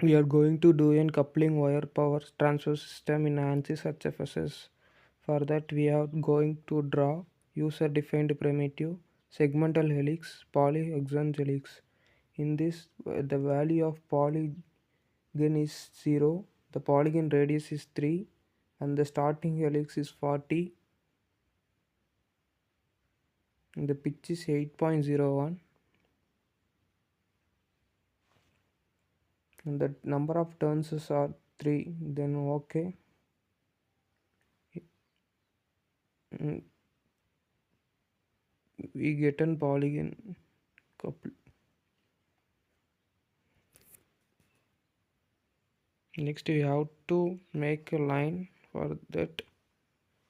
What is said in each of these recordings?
We are going to do an coupling wire power transfer system in ANSYS HFSS. For that we are going to draw user defined primitive segmental helix polyhexan helix. In this the value of polygon is 0, the polygon radius is 3 and the starting helix is 40 and the pitch is 8.01 and the number of turns are 3. Then okay. Mm, we get an polygon couple. Next we have to make a line for that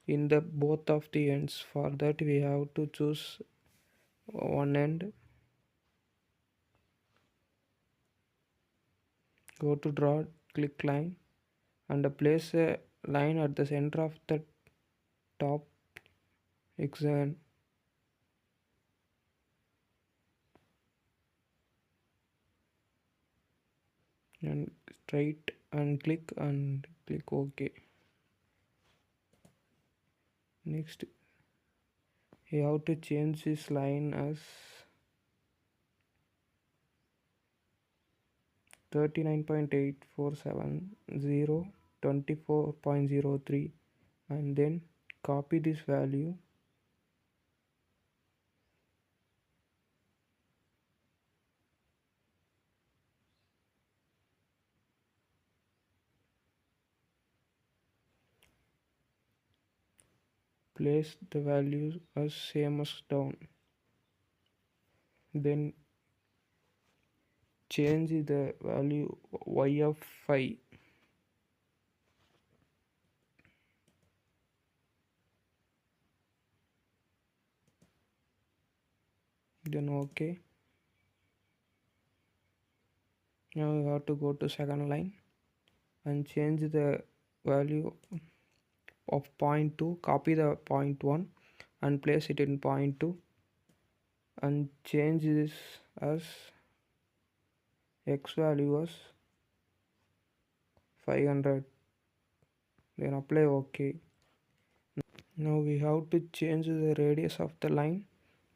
in the both of the ends. For that we have to choose one end, go to draw, click line and place a line at the center of the top hexagon and straight and click OK. Next you have to change this line as 39.8470 and then copy this value, place the values as same as down, then change the value y of 5, then OK. Now we have to go to second line and change the value of point 2, copy the point 1 and place it in point 2 and change this as x value as 500, then apply OK. Now we have to change the radius of the line.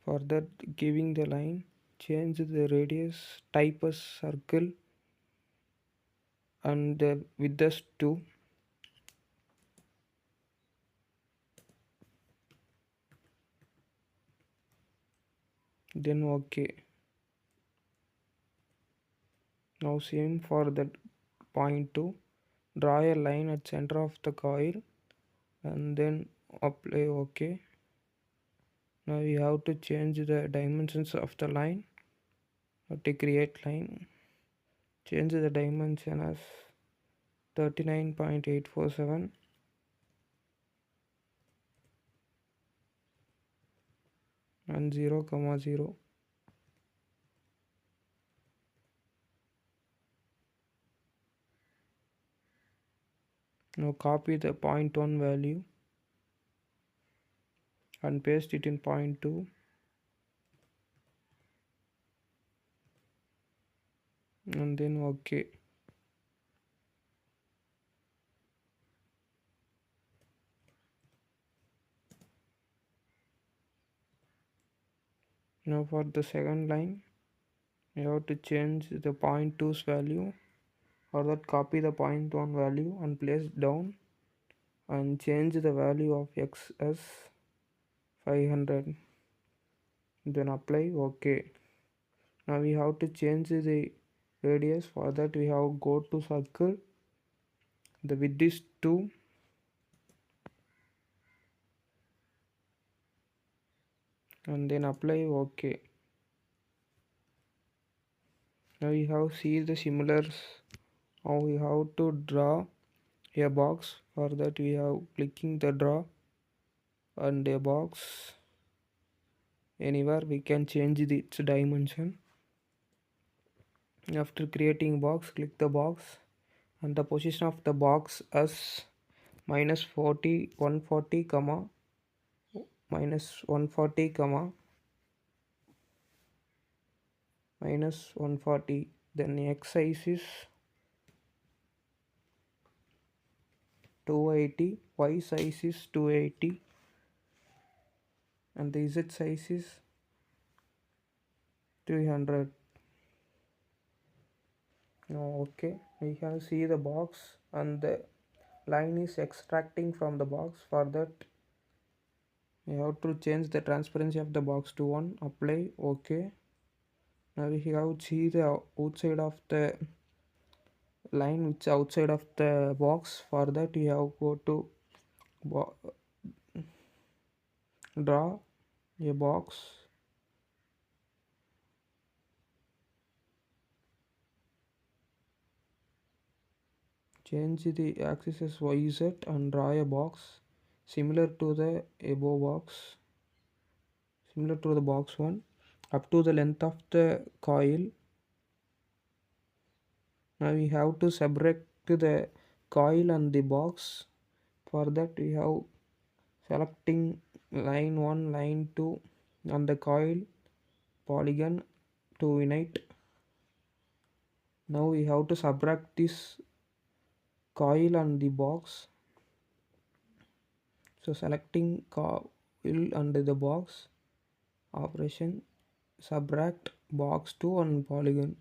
For that, giving the line, change the radius type as circle and the width as 2. Then OK. Now same for that point 2. Draw a line at center of the coil and then apply OK. Now we have to change the dimensions of the line. To create line, change the dimension as 39.847 and 0,0. Now copy the point 1 value and paste it in point 2 and then OK. Now for the second line, you have to change the point 2's value. For that, copy the point 1 value and place down and change the value of x as 500. Then apply OK. Now we have to change the radius. For that we have go to circle, the width is 2 and then apply OK. Now we have see the similars. Now we have to draw a box. For that we have clicking the draw and a box. Anywhere we can change its dimension. After creating box, click the box and the position of the box as minus 40 140 comma minus 140 comma minus 140. Then x size is 280, Y size is 280, and the Z size is 300. No, okay. We have see the box and the line is extracting from the box. For that, we have to change the transparency of the box to 1. Apply. Okay. Now we have see the outside of the line which outside of the box. For that, we have go to draw a box. Change the axis as YZ and draw a box similar to the above box, similar to the box 1, up to the length of the coil. Now we have to subtract the coil and the box. For that we have selecting line 1, line 2 on the coil polygon to unite. Now we have to subtract this coil and the box. So selecting coil under the box operation, subtract box 2 on polygon.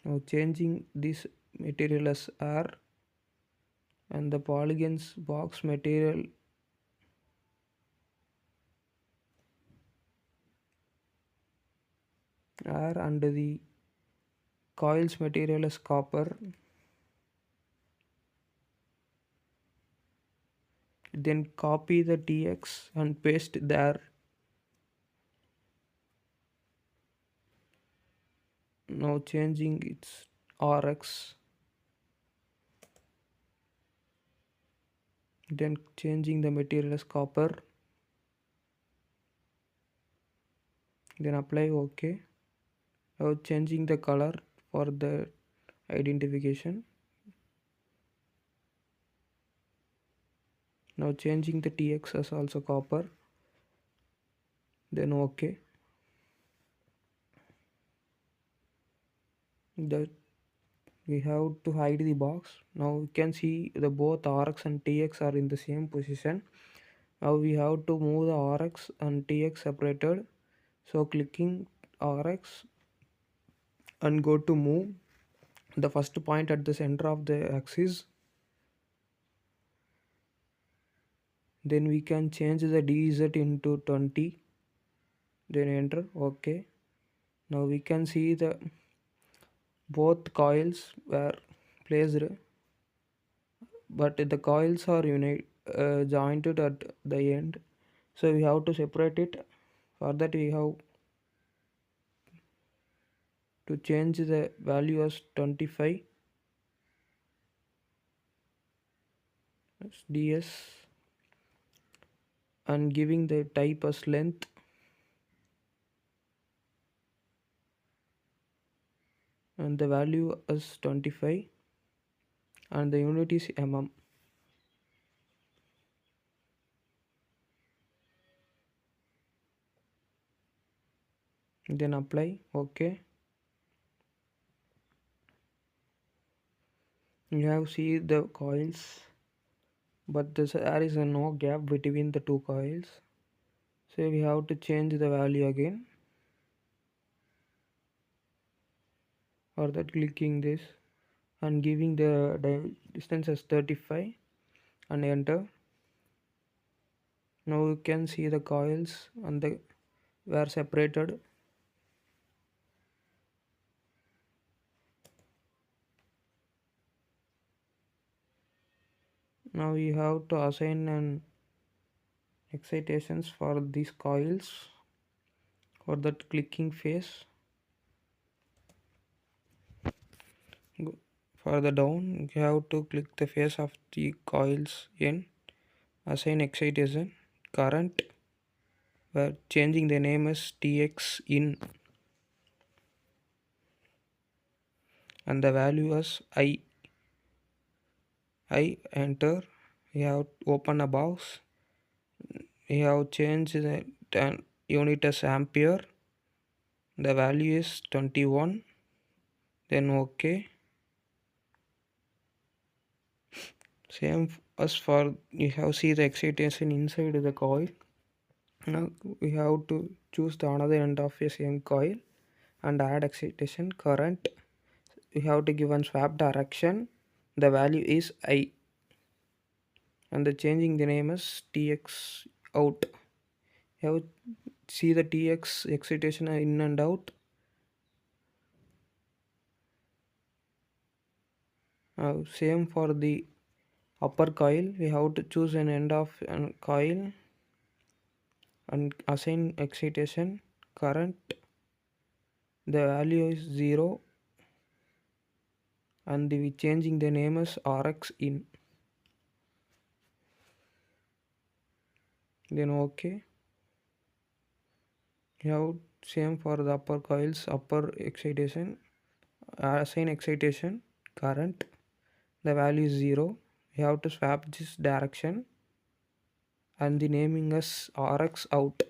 Now changing this material as R and the polygons box material R and the coils material as copper. Then copy the TX and paste there. Now changing its RX. Then changing the material as copper. Then apply OK. Now changing the color for the identification. Now changing the TX as also copper. Then OK. That we have to hide the box. Now you can see the both RX and TX are in the same position. Now we have to move the RX and TX separated. So clicking RX and go to move the first point at the center of the axis. Then we can change the DZ into 20. Then enter. OK. Now we can see the both coils were placed, but the coils are jointed at the end. So we have to separate it. For that we have to change the value as 25 as ds and giving the type as length and the value as 25 and the unit is mm. Then apply. OK. You have see the coils, but there is no gap between the two coils, so we have to change the value again. For that clicking this and giving the distance as 35 and enter. Now you can see the coils and the were separated. Now we have to assign an excitations for these coils. For that clicking phase, further down you have to click the phase of the coils in assign excitation current, where changing the name as TX in and the value as I enter. We have open a box. We have changed the unit as ampere. the value is 21, then OK. Same as for, you have see the excitation inside the coil. Now we have to choose the another end of a same coil and add excitation current. We have to give one swap direction, the value is I, and the changing the name is tx out. You have see the tx excitation in and out. Same for the upper coil, we have to choose an end of a coil and assign excitation current, the value is 0, and we changing the name as rx in, then OK. You have same for the upper coils, upper excitation, assign excitation current, the value is 0. You have to swap this direction and the naming as rx out,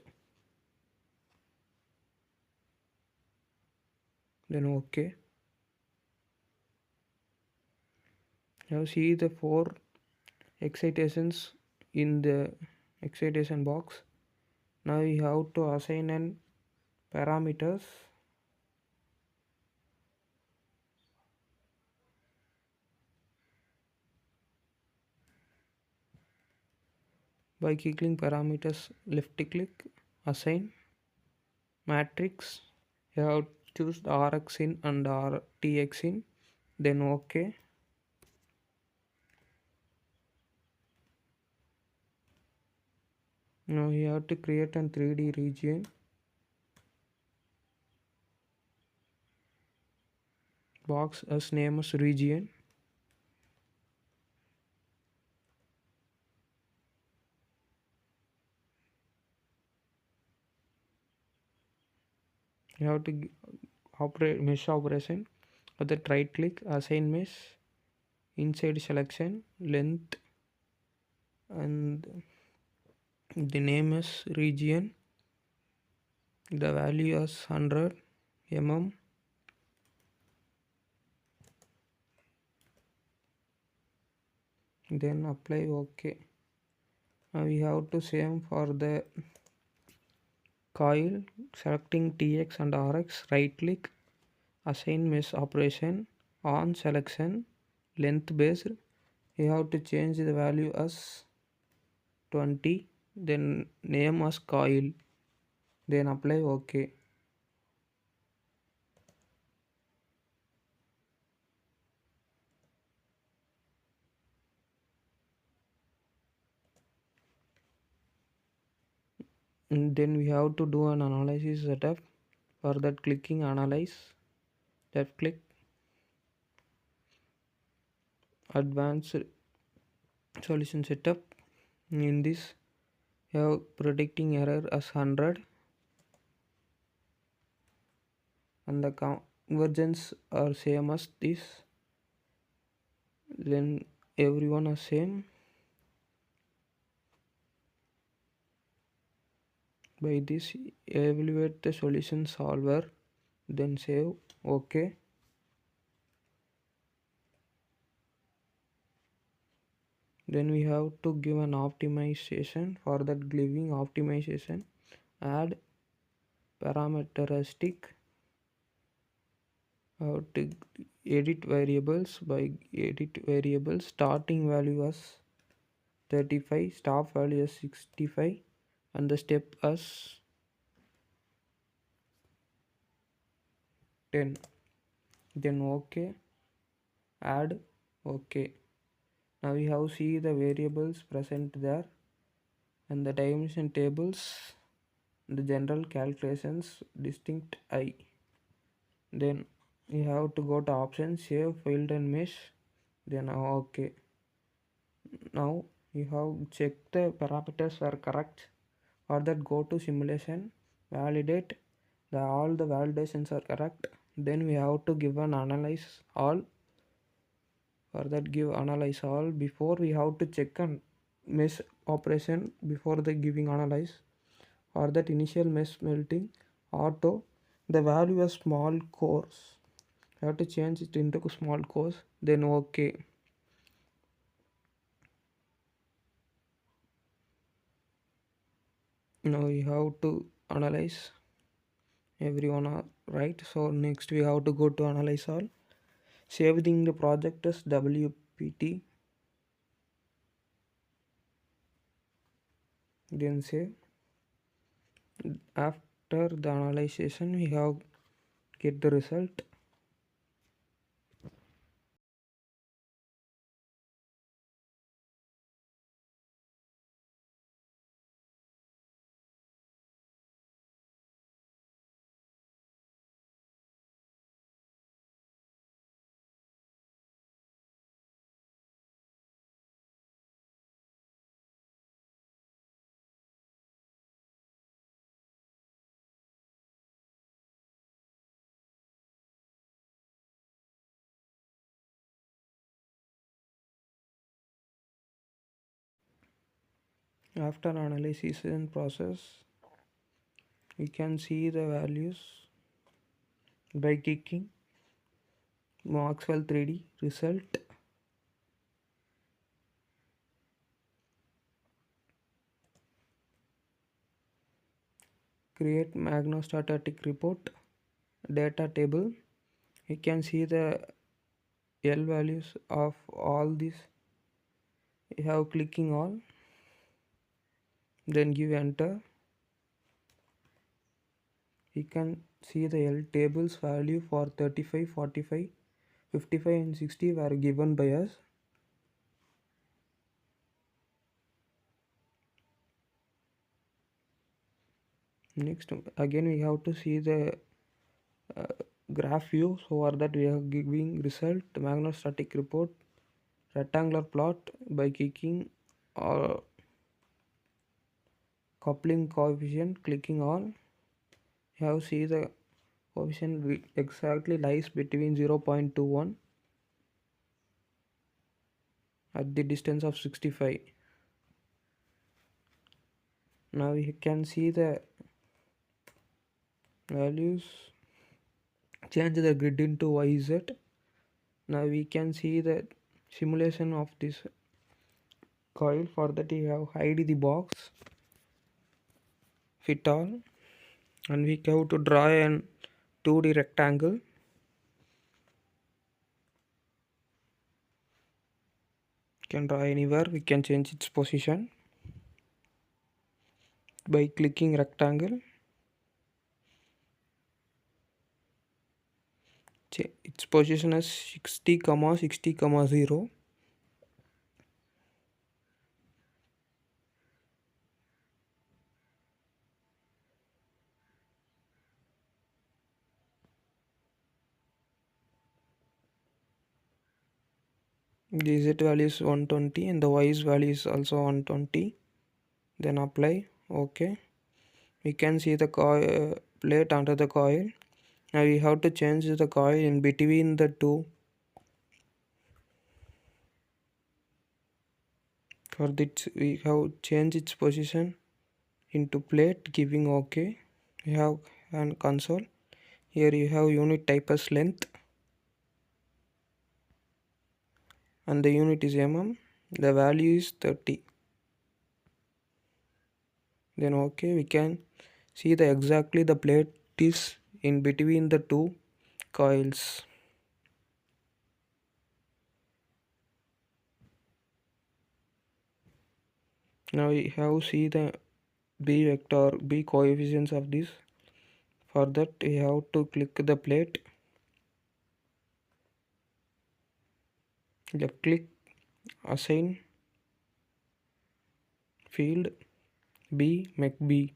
then OK. Now see the 4 excitations in the excitation box. Now we have to assign an parameters. By clicking parameters, left click, assign matrix. You have to choose the rx in and rtx in, then OK. Now you have to create a 3D region box as name as region. You have to operate mesh operation. At the right click, assign mesh, inside selection, length, and the name is region, the value is 100 mm, then apply OK. Now we have to same for the coil, selecting TX and RX, right click, assign mesh operation, on selection, length based. You have to change the value as 20, then name as coil, then apply OK. And then we have to do an analysis setup. For that, clicking analyze, left click, advanced solution setup. In this, you have predicting error as 100 and the convergence are same as this, then everyone are same. By this, evaluate the solution solver, then save OK. Then we have to give an optimization. For that, giving optimization, add parameteristic. How to edit variables. By edit variables, starting value as 35, stop value as 65, and the step as 10, then OK, add OK. Now we have see the variables present there and the dimension tables, the general calculations, distinct I. Then you have to go to option, save field and mesh, then OK. Now you have checked the parameters are correct. For that, go to simulation, validate all the validations are correct. Then we have to give an analyze all. For that, give analyze all. Before, we have to check an mesh operation before the giving analyze. For that, initial mesh melting auto, the value of small cores. You have to change it into small cores, then OK. Now we have to analyze everyone are right. So next we have to go to analyze all. Saving the project as WPT, then save. After the analysis we have get the result. After analysis and process, we can see the values by clicking Maxwell 3D result. Create magnostatic report data table. You can see the L values of all these. You have clicking all, then give enter. You can see the L tables value for 35, 45, 55 and 60 were given by us. Next again we have to see the graph view. So for that we are giving result magnostatic report rectangular plot by clicking or coupling coefficient, clicking all. You have see the coefficient exactly lies between 0.21 at the distance of 65. Now you can see the values, change the grid into YZ. Now we can see the simulation of this coil. For that you have hide the box, fit all, and we have to draw an 2D rectangle. Can draw anywhere. We can change its position by clicking rectangle. Its position is 60, 60, 0. The Z value is 120 and the Y's value is also 120. Then apply. OK. We can see the coil plate under the coil. Now we have to change the coil in between the two. For this we have changed its position into plate, giving OK. We have an console. Here you have unit type as length and the unit is mm. The value is 30. Then OK, we can see the exactly the plate is in between the two coils. Now we have see the B vector, B coefficients of this. For that we have to click the plate, left click, assign field B, make B.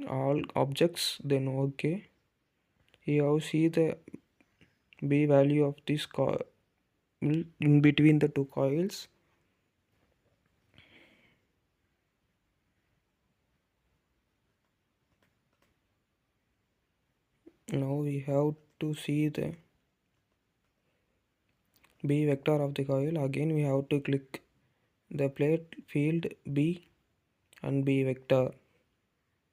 All objects, then OK. You have see the B value of this coil in between the two coils. Now we have to see the B vector of the coil. Again we have to click the plate, field B and B vector.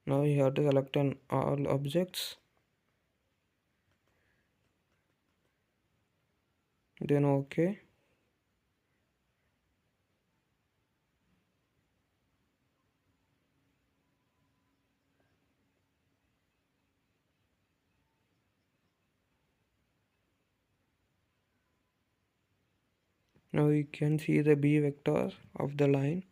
Now you have to select on all objects, then OK. Now you can see the B vector of the line.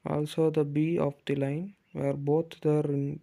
Also the B of the line where both are in